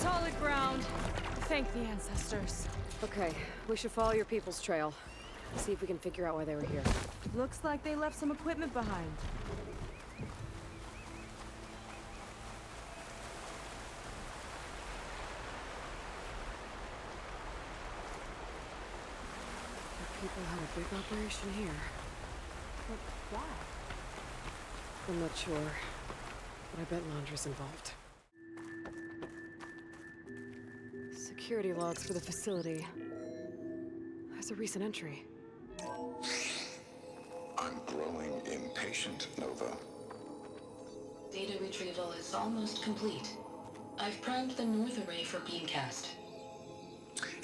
Solid ground. Thank the ancestors. Okay, we should follow your people's trail. See if we can figure out why they were here. Looks like they left some equipment behind. The people had a big operation here. But why? I'm not sure, but I bet Laundra's involved. Security logs for the facility. There's a recent entry. I'm growing impatient, Nova. Data retrieval is almost complete. I've primed the North Array for beamcast.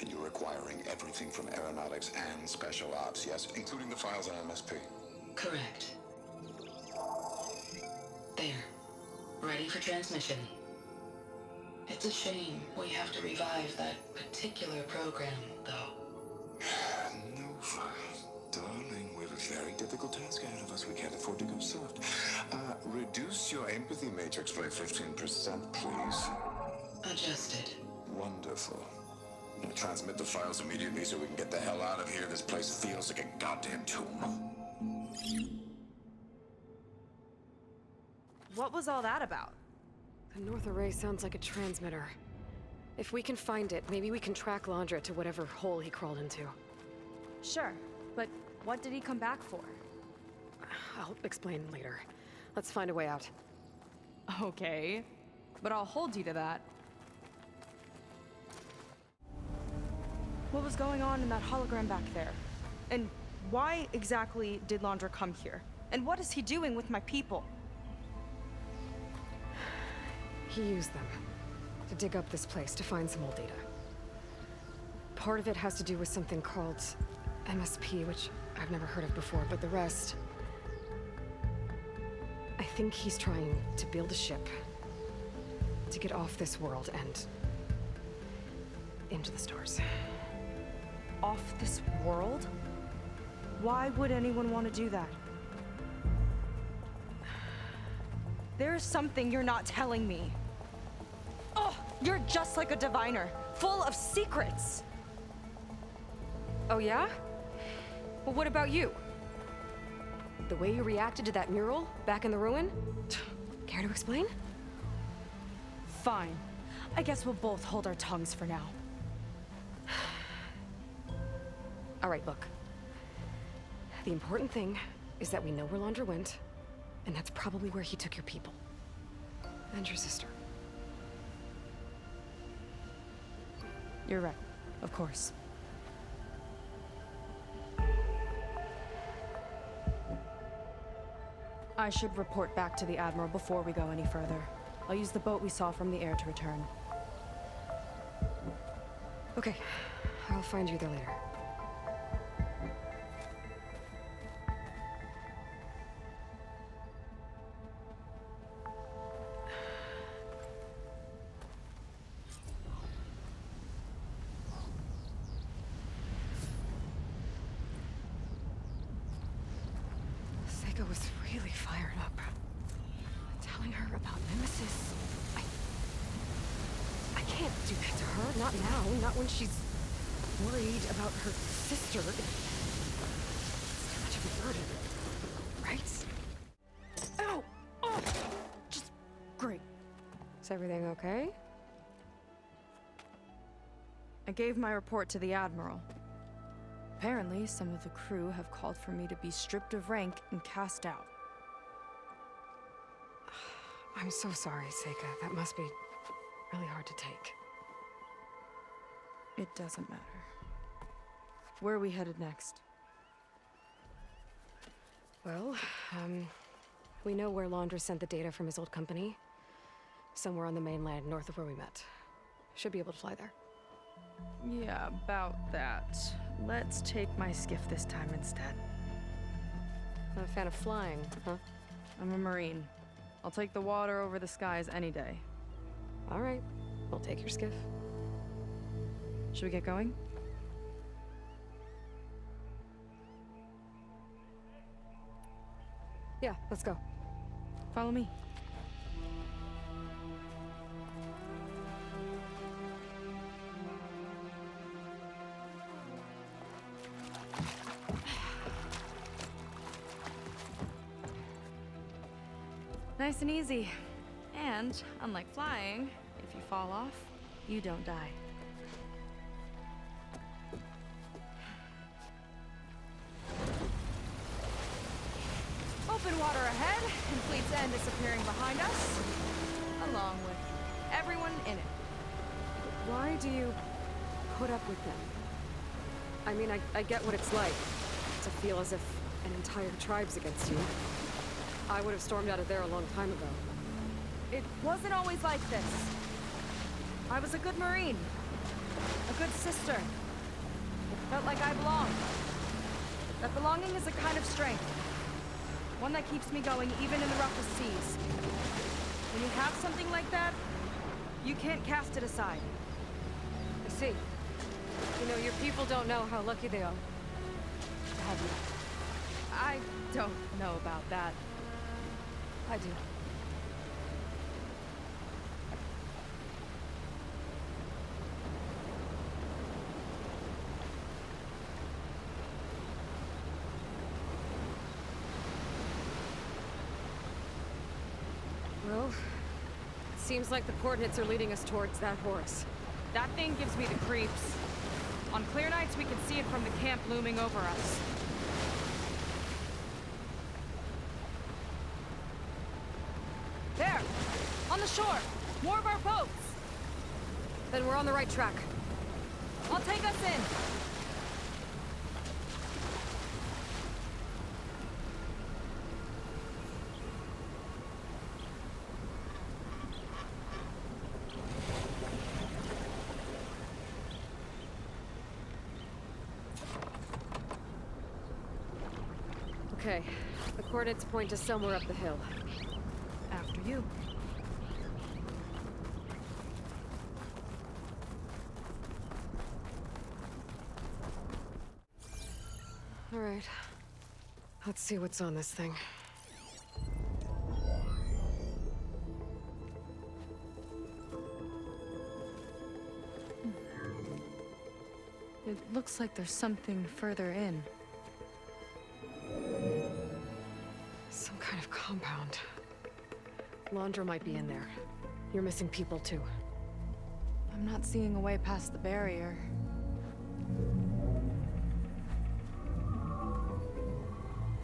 And you're acquiring everything from aeronautics and special ops, yes? Including the files on MSP. Correct. There. Ready for transmission. It's a shame we have to revive that particular program, though. Nova, darling, we have a very difficult task ahead of us. We can't afford to go soft. Reduce your empathy matrix by 15%, please. Adjusted. Wonderful. Now transmit the files immediately so we can get the hell out of here. This place feels like a goddamn tomb. What was all that about? The North Array sounds like a transmitter. If we can find it, maybe we can track Laundra to whatever hole he crawled into. Sure, but what did he come back for? I'll explain later. Let's find a way out. Okay, but I'll hold you to that. What was going on in that hologram back there? And why exactly did Laundra come here? And what is he doing with my people? He used them to dig up this place to find some old data. Part of it has to do with something called MSP, which I've never heard of before, but the rest... I think he's trying to build a ship to get off this world and into the stars. Off this world? Why would anyone want to do that? There's something you're not telling me. Oh, you're just like a diviner, full of secrets. Oh yeah? Well, what about you? The way you reacted to that mural back in the ruin? Care to explain? Fine. I guess we'll both hold our tongues for now. All right, look. The important thing is that we know where Laundra went, and that's probably where he took your people. And your sister. You're right. Of course. I should report back to the Admiral before we go any further. I'll use the boat we saw from the air to return. Okay. I'll find you there later. Seika was really fired up. Telling her about Nemesis. I can't do that to her. Not now. Not when she's worried about her sister. It's too much of a burden. Right? Ow! Oh! Just great. Is everything okay? I gave my report to the Admiral. Apparently, some of the crew have called for me to be stripped of rank and cast out. I'm so sorry, Seika. That must be really hard to take. It doesn't matter. Where are we headed next? Well, we know where Laundra sent the data from his old company. Somewhere on the mainland, north of where we met. Should be able to fly there. Yeah, about that. Let's take my skiff this time instead. Not a fan of flying, huh? I'm a Marine. I'll take the water over the skies any day. All right. We'll take your skiff. Should we get going? Yeah, let's go. Follow me. nice and easy. And, unlike flying, if you fall off, you don't die. Open water ahead, and Fleet's End disappearing behind us, along with everyone in it. Why do you put up with them? I mean, I get what it's like to feel as if an entire tribe's against you. I would have stormed out of there a long time ago. It wasn't always like this. I was a good Marine. A good sister. It felt like I belonged. That belonging is a kind of strength. One that keeps me going even in the roughest seas. When you have something like that, you can't cast it aside. I see. You know, your people don't know how lucky they are to have you. I don't know about that. I do. Well, seems like the coordinates are leading us towards that horse. That thing gives me the creeps. On clear nights, we can see it from the camp looming over us. There! On the shore! More of our boats! Then we're on the right track. I'll take us in! Okay, the coordinates point to somewhere up the hill. After you. All right. Let's see what's on this thing. It looks like there's something further in. Some kind of compound. Laundra might be in there. You're missing people too. I'm not seeing a way past the barrier.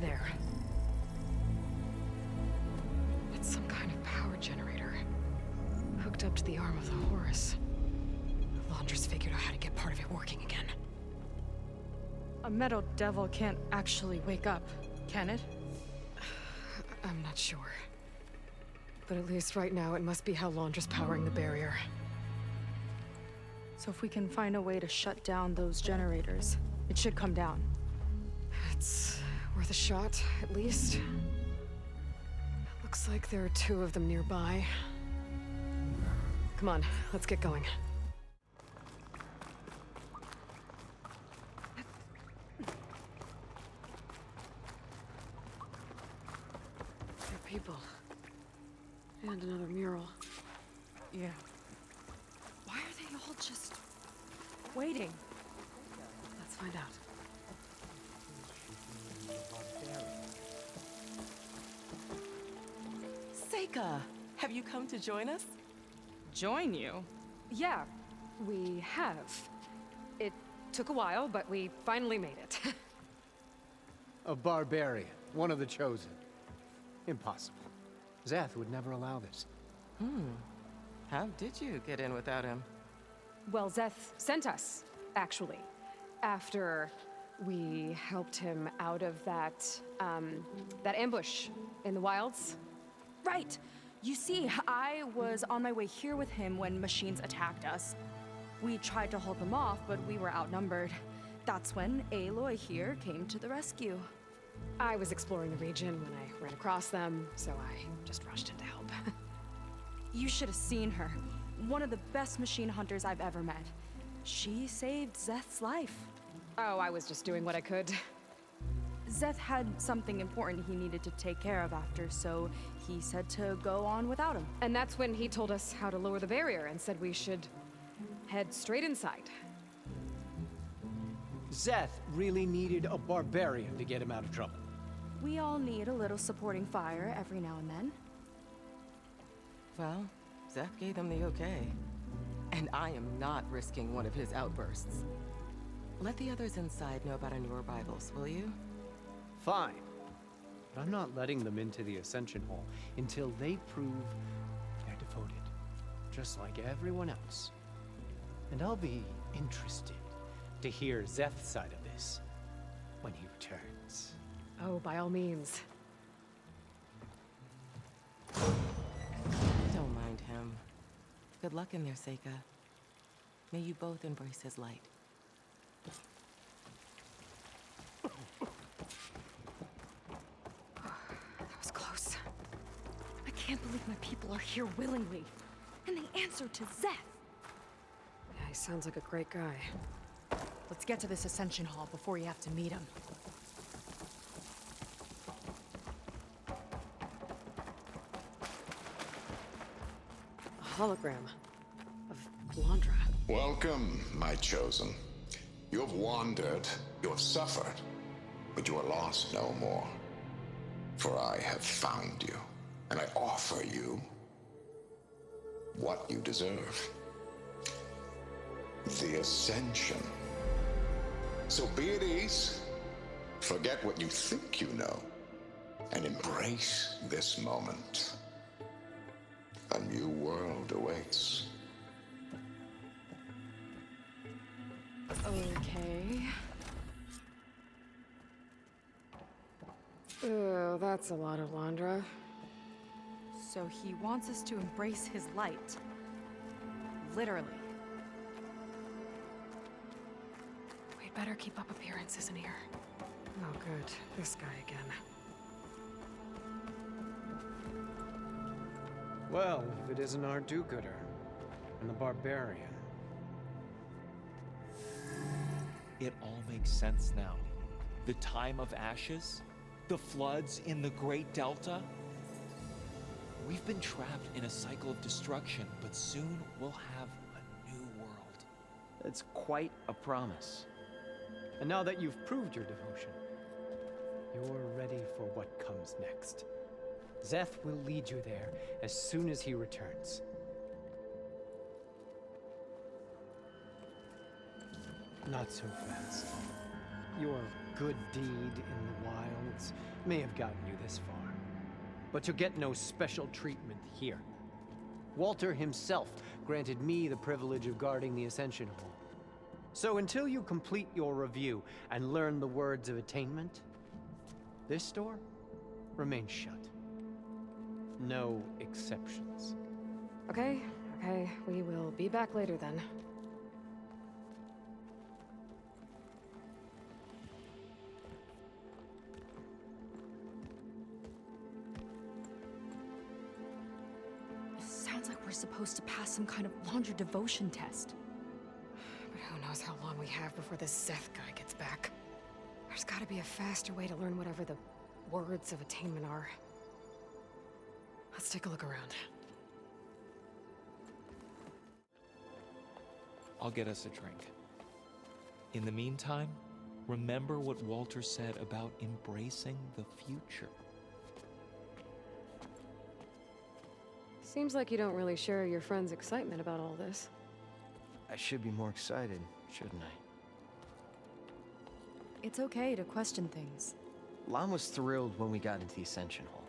There. It's some kind of power generator. Hooked up to the arm of the horse. Laundra's figured out how to get part of it working again. A metal devil can't actually wake up, can it? I'm not sure. But at least right now, it must be how Laundra's powering the barrier. So if we can find a way to shut down those generators, it should come down. It's worth a shot, at least. Looks like there are 2 of them nearby. Come on, let's get going. There are people. And another mural. Yeah. Why are they all just waiting? Let's find out. Seika, have you come to join us? Join you? Yeah, we have. It took a while, but we finally made it. A barbarian, one of the chosen. Impossible. Zeth would never allow this. How did you get in without him? Well, Zeth sent us, actually. After we helped him out of that ambush in the wilds. Right! You see, I was on my way here with him when machines attacked us. We tried to hold them off, but we were outnumbered. That's when Aloy here came to the rescue. I was exploring the region when I ran across them, so I just rushed in to help. You should have seen her. One of the best machine hunters I've ever met. She saved Zeth's life. Oh, I was just doing what I could. Zeth had something important he needed to take care of after, so he said to go on without him. And that's when he told us how to lower the barrier and said we should head straight inside. Zeth really needed a barbarian to get him out of trouble. We all need a little supporting fire every now and then. Well, Zeth gave them the okay. And I am not risking one of his outbursts. Let the others inside know about our new arrivals, will you? Fine. But I'm not letting them into the Ascension Hall until they prove they're devoted, just like everyone else. And I'll be interested to hear Zeth's side of this when he returns. Oh, by all means. Don't mind him. Good luck in there, Seika. May you both embrace his light. That was close. I can't believe my people are here willingly. And they answer to Zeth. Yeah, he sounds like a great guy. Let's get to this Ascension Hall before you have to meet him. A hologram of Alondra. Welcome, my chosen. You have wandered, you have suffered, but you are lost no more. For I have found you, and I offer you what you deserve. The Ascension. So be at ease, forget what you think you know, and embrace this moment. A new world awaits. Okay. Oh, that's a lot of Alondra. So he wants us to embrace his light. Literally. We'd better keep up appearances in here. Oh, good. This guy again. Well, if it isn't our do-gooder and the barbarian. It all makes sense now. The time of ashes, the floods in the Great Delta. We've been trapped in a cycle of destruction, but soon we'll have a new world. It's quite a promise. And now that you've proved your devotion, you're ready for what comes next. Zeth will lead you there as soon as he returns. Not so fast. Your good deed in the wilds may have gotten you this far, but you'll get no special treatment here. Walter himself granted me the privilege of guarding the Ascension Hall. So until you complete your review and learn the words of attainment, this door remains shut. No exceptions. Okay, we will be back later then. Sounds like we're supposed to pass some kind of laundry devotion test. But who knows how long we have before this Zeth guy gets back. There's gotta be a faster way to learn whatever the words of attainment are. Let's take a look around. I'll get us a drink. In the meantime, remember what Walter said about embracing the future. Seems like you don't really share your friend's excitement about all this. I should be more excited, shouldn't I? It's okay to question things. Lon was thrilled when we got into the Ascension Hall.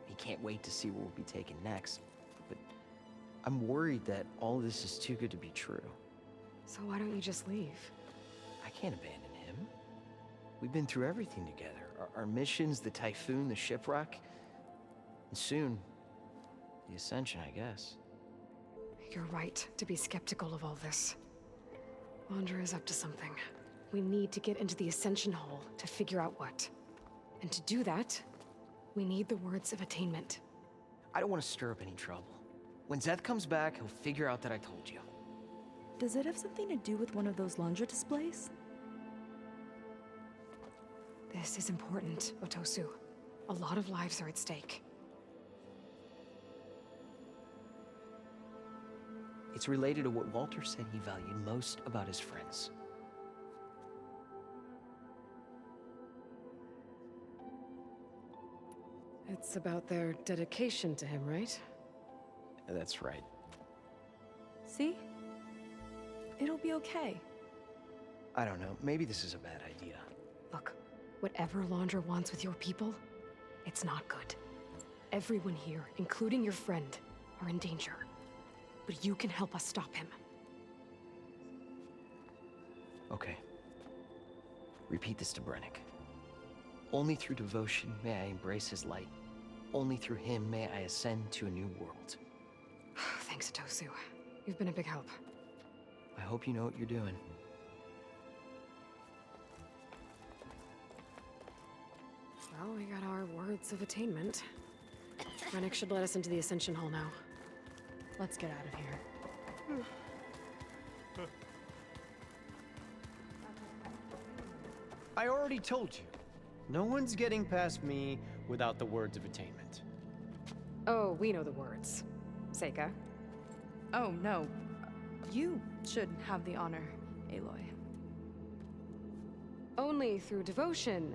He can't wait to see where we'll be taken next. But I'm worried that all this is too good to be true. So why don't you just leave? I can't abandon him. We've been through everything together. Our missions, the typhoon, the shipwreck. And soon, the Ascension, I guess. You're right to be skeptical of all this. Alondra is up to something. We need to get into the Ascension Hall to figure out what. And to do that, we need the words of attainment. I don't want to stir up any trouble. When Zeth comes back, he'll figure out that I told you. Does it have something to do with one of those laundry displays? This is important, Otosu. A lot of lives are at stake. It's related to what Walter said he valued most about his friends. It's about their dedication to him, right? That's right. See? It'll be okay. I don't know. Maybe this is a bad idea. Look, whatever Laundra wants with your people, it's not good. Everyone here, including your friend, are in danger. But you can help us stop him. Okay. Repeat this to Brennick. Only through devotion may I embrace his light. Only through him may I ascend to a new world. Thanks, Tosu. You've been a big help. I hope you know what you're doing. Well, we got our words of attainment. Rennick should let us into the Ascension Hall now. Let's get out of here. I already told you. No one's getting past me without the words of attainment. Oh, we know the words. Seika. Oh, no. You should have the honor, Aloy. Only through devotion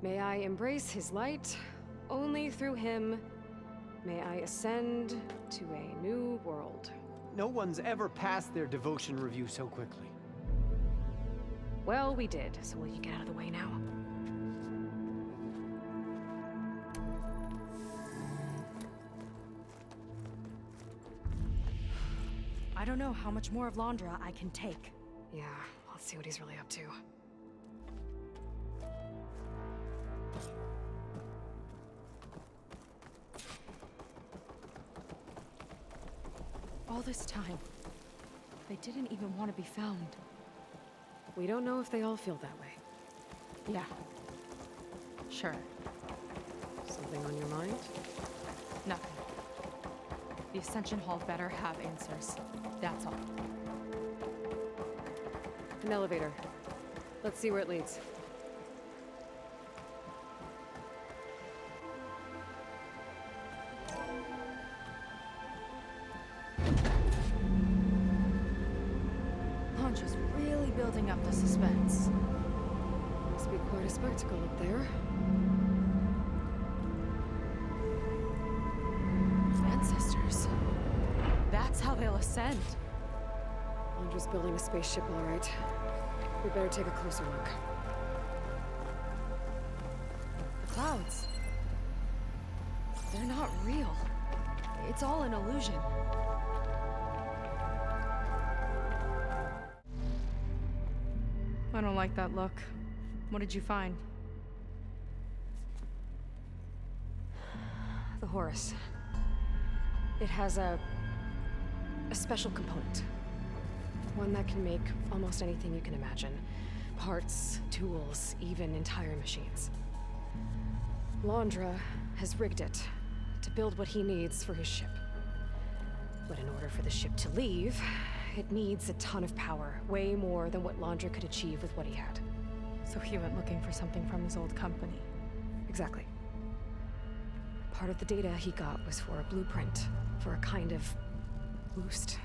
may I embrace his light. Only through him may I ascend to a new world. No one's ever passed their devotion review so quickly. Well, we did, so will you get out of the way now? I don't know how much more of Laundra I can take. Yeah, let's see what he's really up to. All this time, they didn't even want to be found. We don't know if they all feel that way. Yeah. Sure. Something on your mind? Nothing. The Ascension Hall better have answers. That's all. An elevator. Let's see where it leads. Laundra's really building up the suspense. Must be quite a spectacle up there. Ancestors. That's how they'll ascend. Laundra's building a spaceship, all right. We better take a closer look. The clouds. They're not real. It's all an illusion. I don't like that look. What did you find? The Horus. It has a special component. One that can make almost anything you can imagine. Parts, tools, even entire machines. Laundra has rigged it to build what he needs for his ship. But in order for the ship to leave, it needs a ton of power, way more than what Laundra could achieve with what he had. So he went looking for something from his old company. Exactly. Part of the data he got was for a blueprint, for a kind of boost.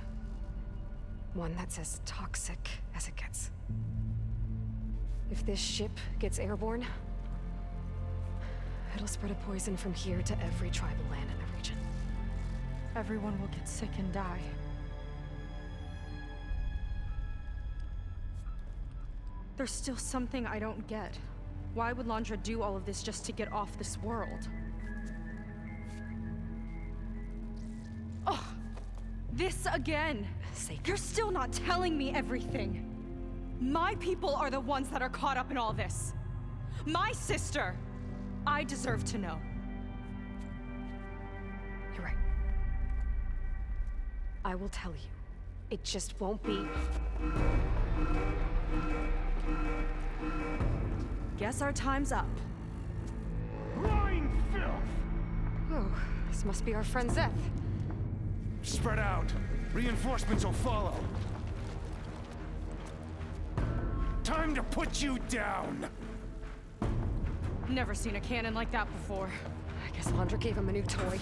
One that's as toxic as it gets. If this ship gets airborne, it'll spread a poison from here to every tribal land in the region. Everyone will get sick and die. There's still something I don't get. Why would Laundra do all of this just to get off this world? Oh, this again! You're still not telling me everything. My people are the ones that are caught up in all this. My sister! I deserve to know. You're right. I will tell you. It just won't be... Guess our time's up. Lying filth! Oh, this must be our friend Zeth. Spread out. Reinforcements will follow. Time to put you down! Never seen a cannon like that before. I guess Laundra gave him a new toy.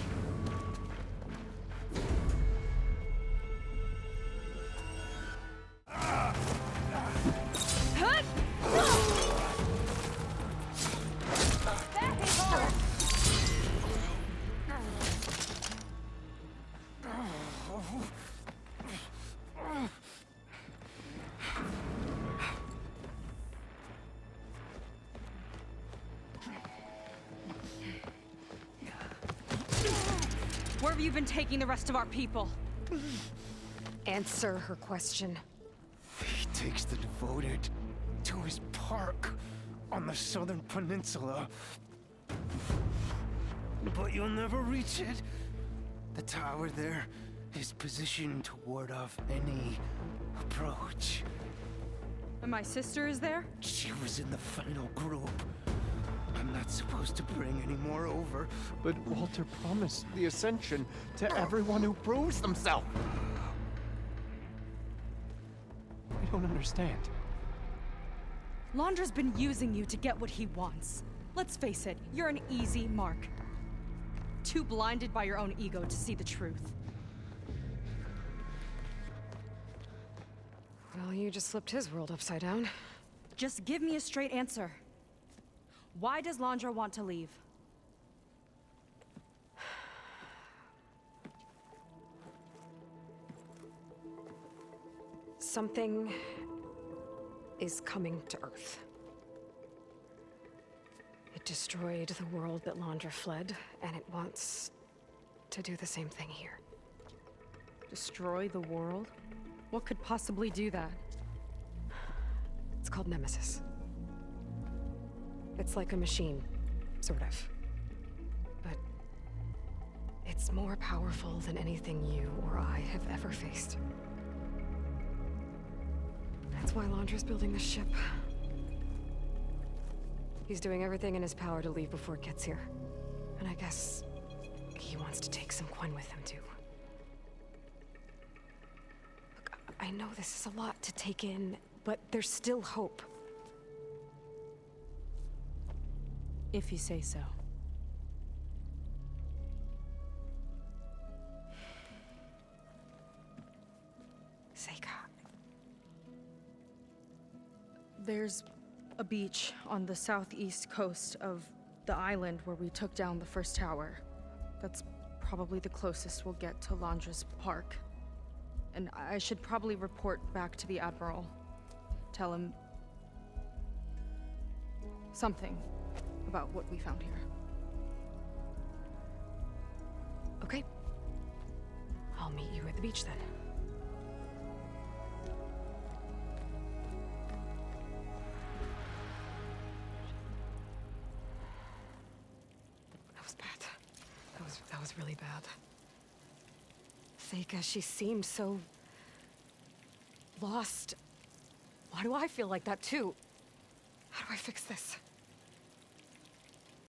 have you been taking the rest of our people? Answer her question. He takes the devoted to his park on the southern peninsula. But you'll never reach it. The tower there is positioned to ward off any approach. And my sister is there? She was in the final group. I'm not supposed to bring any more over. But Walter promised the Ascension to everyone who proves themselves. I don't understand. Londra's been using you to get what he wants. Let's face it, you're an easy mark. Too blinded by your own ego to see the truth. Well, you just flipped his world upside down. Just give me a straight answer. Why does Londra want to leave? Something is coming to Earth. It destroyed the world that Londra fled, and it wants to do the same thing here. Destroy the world? What could possibly do that? It's called Nemesis. It's like a machine, sort of. But it's more powerful than anything you or I have ever faced. That's why Londra's building this ship. He's doing everything in his power to leave before it gets here. And I guess he wants to take some Quen with him, too. Look, I know this is a lot to take in, but there's still hope. If you say so. Seika. There's a beach on the southeast coast of the island where we took down the first tower. That's probably the closest we'll get to Londra's park. And I should probably report back to the Admiral. Tell him something about what we found here. Okay. I'll meet you at the beach then. That was bad. That was really bad. Seika, she seemed so lost. Why do I feel like that too? How do I fix this?